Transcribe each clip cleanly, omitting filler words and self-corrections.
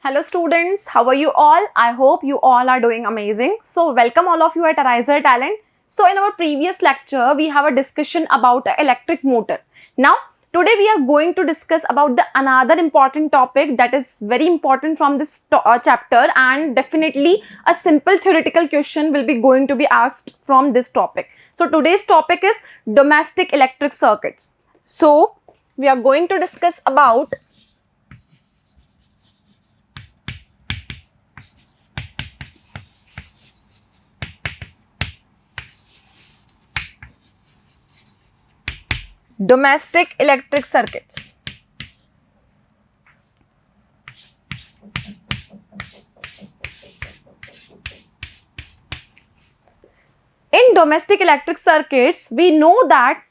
Hello students, how are you all? I hope you all are doing amazing. So welcome all of you at AriserTalent. So in our previous lecture, we have a discussion about the electric motor. Now today we are going to discuss about the another important topic that is very important from this chapter, and definitely a simple theoretical question will be going to be asked from this topic. So today's topic is domestic electric circuits. So we are going to discuss about domestic electric circuits. In domestic electric circuits, we know that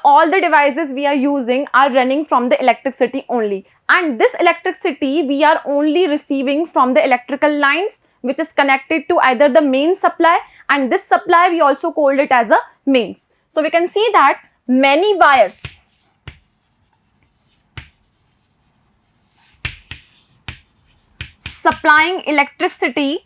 all the devices we are using are running from the electricity only, and this electricity we are only receiving from the electrical lines which is connected to either the main supply, and this supply we also called it as a mains. So we can see that many wires supplying electricity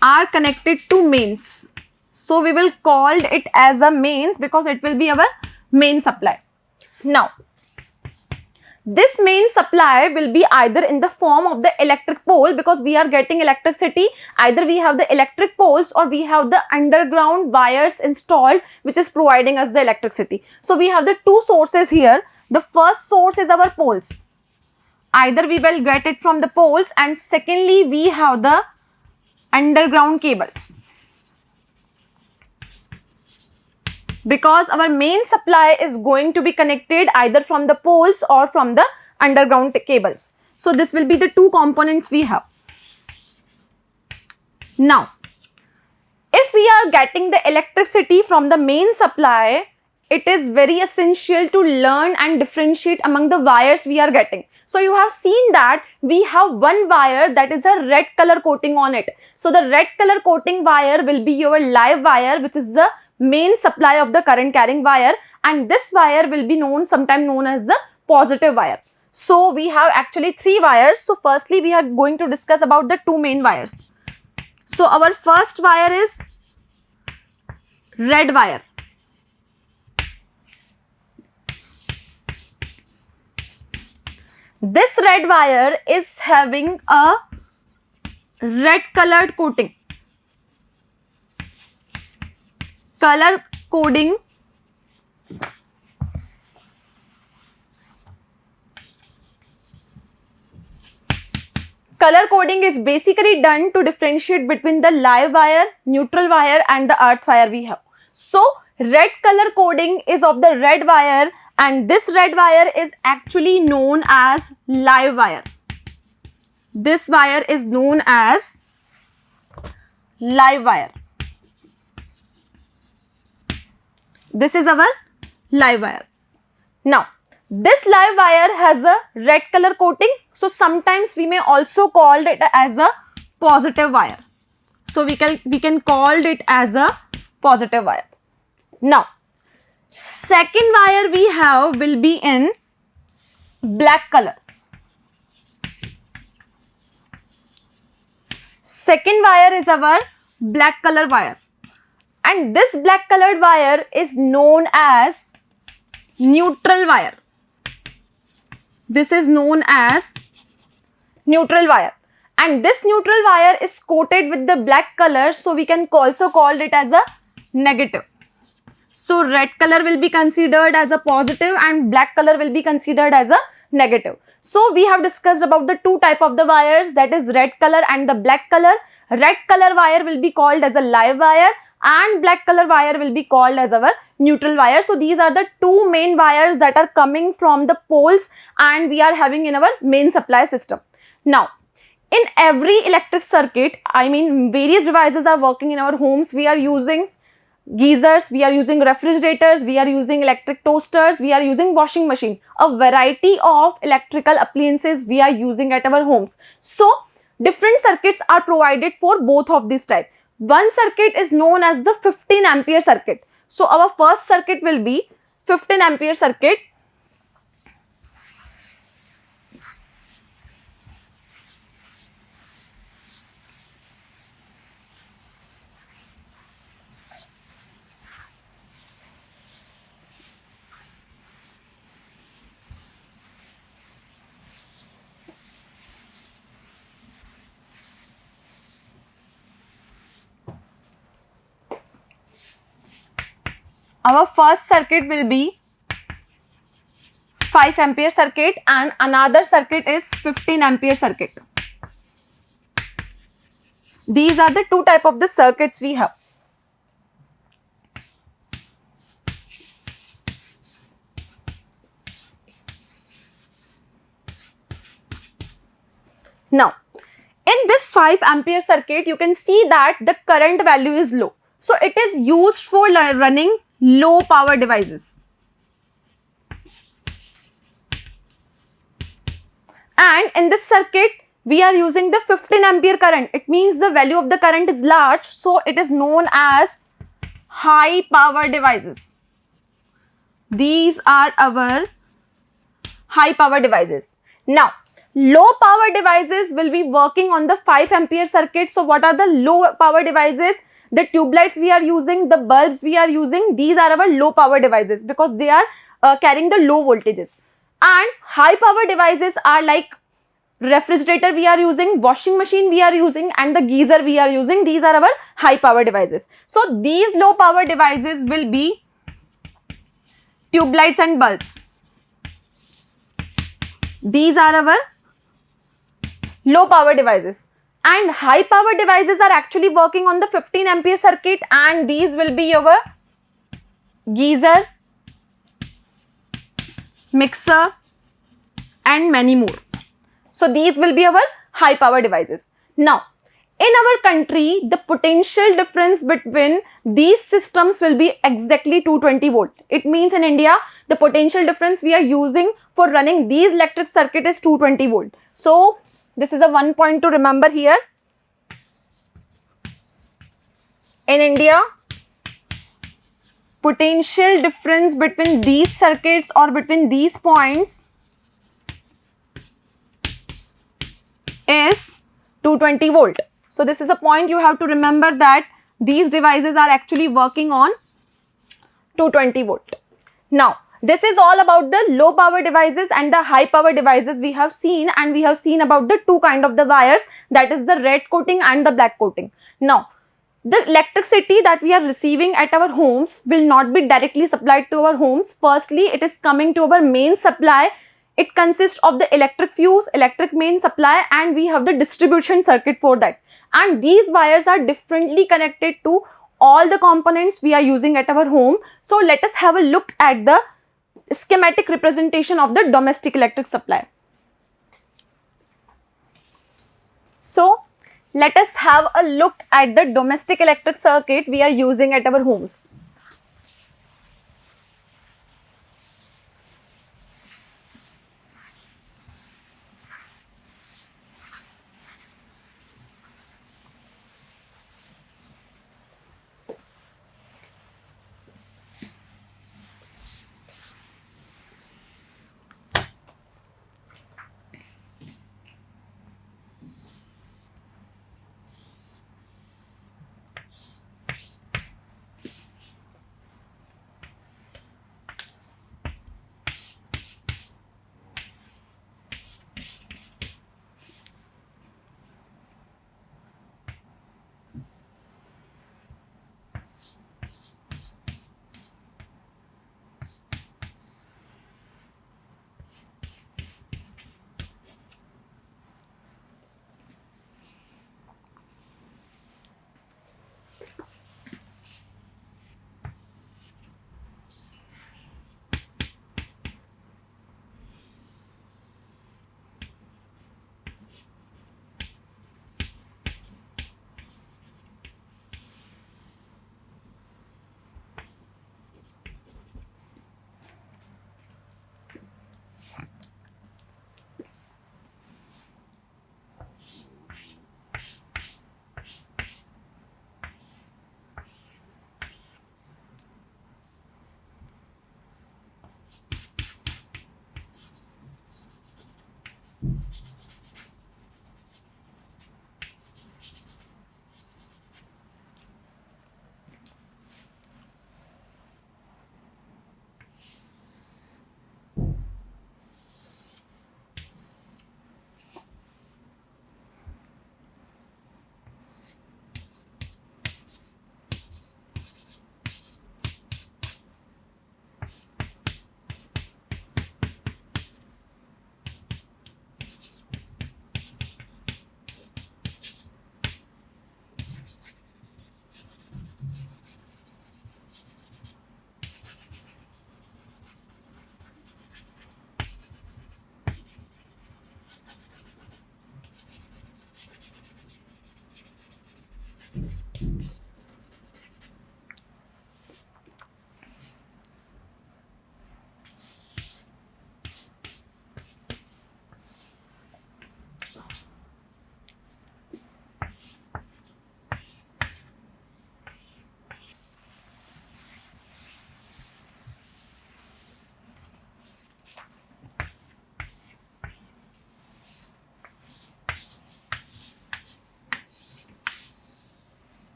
are connected to mains. So we will call it as a mains because it will be our main supply. Now this main supply will be either in the form of the electric pole, because we are getting electricity, either we have the electric poles or we have the underground wires installed which is providing us the electricity. So we have the two sources here. The first source is our poles. Either we will get it from the poles, and secondly we have the underground cables. Because our main supply is going to be connected either from the poles or from the underground cables. So this will be the two components we have. Now, if we are getting the electricity from the main supply, it is very essential to learn and differentiate among the wires we are getting. So you have seen that we have one wire that is a red color coating on it. So the red color coating wire will be your live wire, which is the main supply of the current carrying wire, and this wire will be sometimes known as the positive wire. So we have actually three wires. So firstly we are going to discuss about the two main wires. So our first wire is red wire. This red wire is having a red colored coating. Color coding is basically done to differentiate between the live wire, neutral wire and the earth wire we have. So red color coding is of the red wire, and this red wire is actually known as live wire. This wire is known as live wire. This is our live wire. Now, this live wire has a red color coating. So sometimes we may also call it as a positive wire. So we can call it as a positive wire. Now, second wire we have will be in black color. Second wire is our black color wire. And this black colored wire is known as neutral wire. This is known as neutral wire. And this neutral wire is coated with the black color, so we can also call it as a negative. So red color will be considered as a positive and black color will be considered as a negative. So we have discussed about the two type of the wires, that is red color and the black color. Red color wire will be called as a live wire, and black color wire will be called as our neutral wire. So these are the two main wires that are coming from the poles and we are having in our main supply system. Now, in every electric circuit, various devices are working in our homes. We are using geysers, we are using refrigerators, we are using electric toasters, we are using washing machine. A variety of electrical appliances we are using at our homes. So different circuits are provided for both of these types. one circuit is known as the 15 ampere circuit. So our first circuit will be 15 ampere circuit. Our first circuit will be 5 ampere circuit and another circuit is 15 ampere circuit. These are the two type of the circuits we have. Now, in this 5 ampere circuit, you can see that the current value is low. So it is used for running low power devices. And in this circuit, we are using the 15 ampere current. It means the value of the current is large. So it is known as high power devices. These are our high power devices. Now, low power devices will be working on the 5 ampere circuit. So what are the low power devices? The tube lights we are using, the bulbs we are using, these are our low power devices because they are carrying the low voltages. And high power devices are like refrigerator we are using, washing machine we are using, and the geyser we are using. These are our high power devices. So these low power devices will be tube lights and bulbs. These are our low power devices. And high power devices are actually working on the 15 ampere circuit, and these will be your geyser, mixer, and many more. So these will be our high power devices. Now, in our country, the potential difference between these systems will be exactly 220 volt. It means in India, the potential difference we are using for running these electric circuit is 220 volt. So this is a one point to remember here. In India, potential difference between these circuits or between these points is 220 volt. So this is a point you have to remember, that these devices are actually working on 220 volt. Now, this is all about the low power devices and the high power devices we have seen, and we have seen about the two kind of the wires, that is the red coating and the black coating. Now, the electricity that we are receiving at our homes will not be directly supplied to our homes. Firstly, it is coming to our main supply. It consists of the electric fuse, electric main supply, and we have the distribution circuit for that. And these wires are differently connected to all the components we are using at our home. So let us have a look at the schematic representation of the domestic electric supply. So let us have a look at the domestic electric circuit we are using at our homes.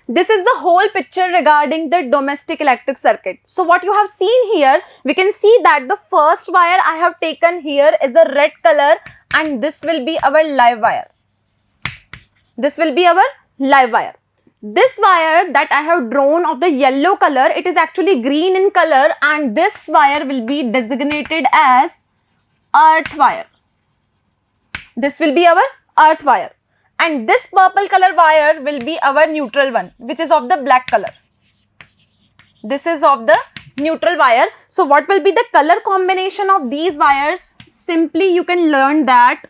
this is the whole picture regarding the domestic electric circuit. So what you have seen here, we can see that the first wire I have taken here is a red color, and this will be our live wire. This will be our live wire. This wire that I have drawn of the yellow color, it is actually green in color, and this wire will be designated as earth wire. This will be our earth wire. And this purple color wire will be our neutral one, which is of the black color. This is of the neutral wire. So what will be the color combination of these wires? Simply you can learn that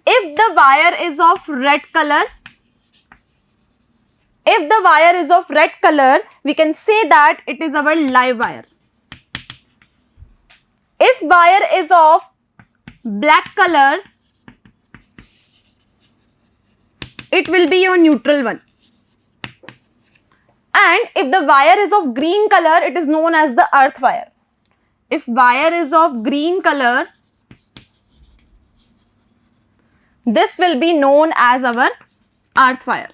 if the wire is of red color, we can say that it is our live wire. If wire is of black color, it will be your neutral one. And if the wire is of green color, it is known as the earth wire. If wire is of green color, this will be known as our earth wire.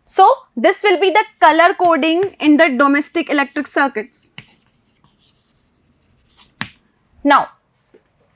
So this will be the color coding in the domestic electric circuits. Now,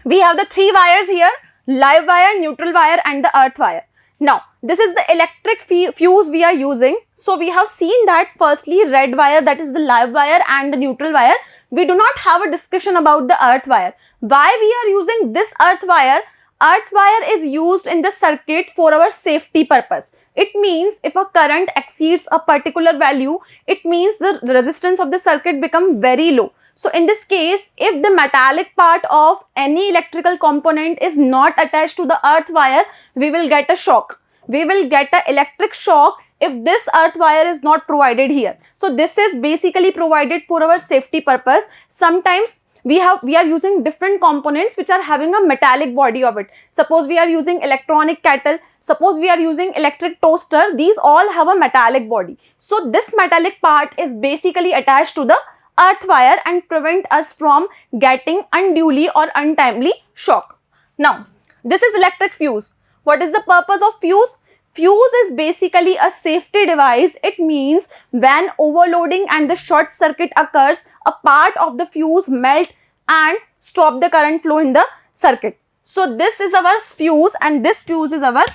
we have the three wires here: live wire, neutral wire and the earth wire. Now, this is the electric fuse we are using. So we have seen that firstly red wire, that is the live wire, and the neutral wire. We do not have a discussion about the earth wire. Why we are using this earth wire? Earth wire is used in the circuit for our safety purpose. It means if a current exceeds a particular value, it means the resistance of the circuit become very low. So in this case, if the metallic part of any electrical component is not attached to the earth wire, we will get a shock. We will get an electric shock if this earth wire is not provided here. So this is basically provided for our safety purpose. Sometimes we are using different components which are having a metallic body of it. Suppose we are using electronic kettle, suppose we are using electric toaster, these all have a metallic body. So this metallic part is basically attached to the earth wire and prevent us from getting unduly or untimely shock. Now, this is electric fuse. What is the purpose of fuse? Fuse is basically a safety device. It means when overloading and the short circuit occurs, a part of the fuse melt and stop the current flow in the circuit. So this is our fuse, and this fuse is our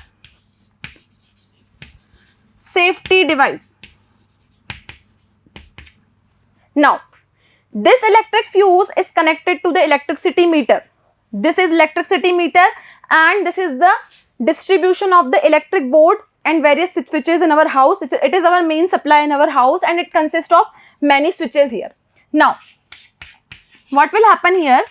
safety device. Now, this electric fuse is connected to the electricity meter. This is electricity meter, and this is the distribution of the electric board and various switches in our house. It is our main supply in our house, and it consists of many switches here. Now, what will happen here?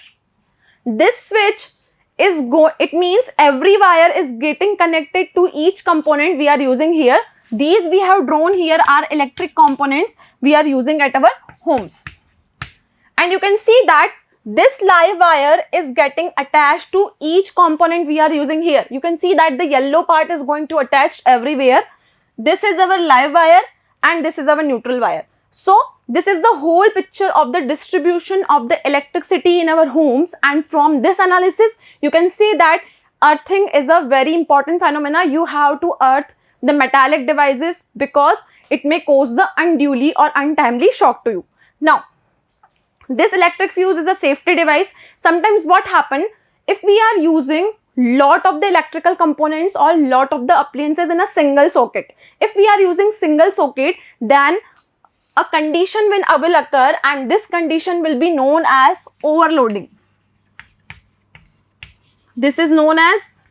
This switch is it means every wire is getting connected to each component we are using here. These we have drawn here are electric components we are using at our homes. And you can see that this live wire is getting attached to each component we are using here. You can see that the yellow part is going to attach everywhere. This is our live wire and this is our neutral wire. So this is the whole picture of the distribution of the electricity in our homes, and from this analysis you can see that earthing is a very important phenomena. You have to earth the metallic devices because it may cause the unduly or untimely shock to you. Now, this electric fuse is a safety device. Sometimes what happen, if we are using lot of the electrical components or lot of the appliances in a single socket, if we are using single socket, then a condition will occur, and this condition will be known as overloading. This is known as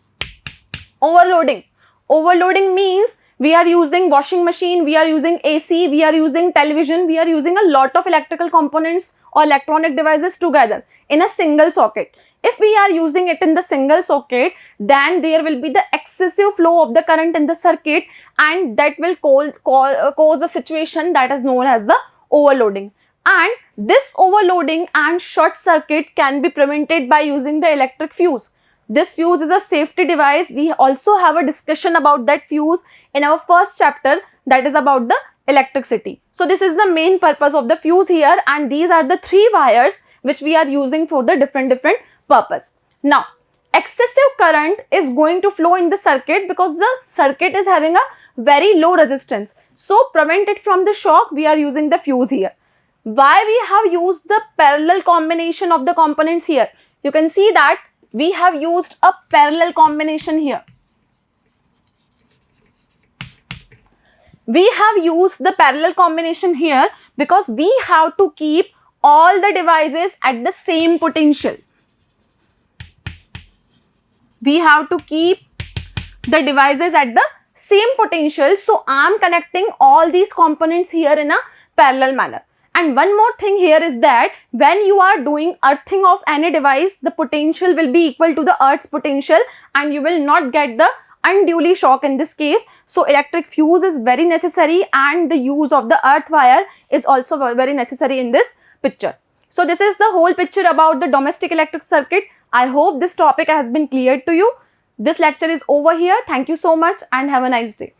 overloading. Overloading means we are using washing machine, we are using AC, we are using television, we are using a lot of electrical components or electronic devices together in a single socket. If we are using it in the single socket, then there will be the excessive flow of the current in the circuit, and that will cause a situation that is known as the overloading. And this overloading and short circuit can be prevented by using the electric fuse. This fuse is a safety device. We also have a discussion about that fuse in our first chapter, that is about the electricity. So this is the main purpose of the fuse here, and these are the three wires which we are using for the different purpose. Now, excessive current is going to flow in the circuit because the circuit is having a very low resistance. So prevent it from the shock, we are using the fuse here. Why we have used the parallel combination of the components here? You can see that we have used a parallel combination here. We have used the parallel combination here because we have to keep all the devices at the same potential. We have to keep the devices at the same potential. So I am connecting all these components here in a parallel manner. And one more thing here is that when you are doing earthing of any device, the potential will be equal to the earth's potential and you will not get the unduly shock in this case. So electric fuse is very necessary and the use of the earth wire is also very necessary in this picture. So this is the whole picture about the domestic electric circuit. I hope this topic has been clear to you. This lecture is over here. Thank you so much and have a nice day.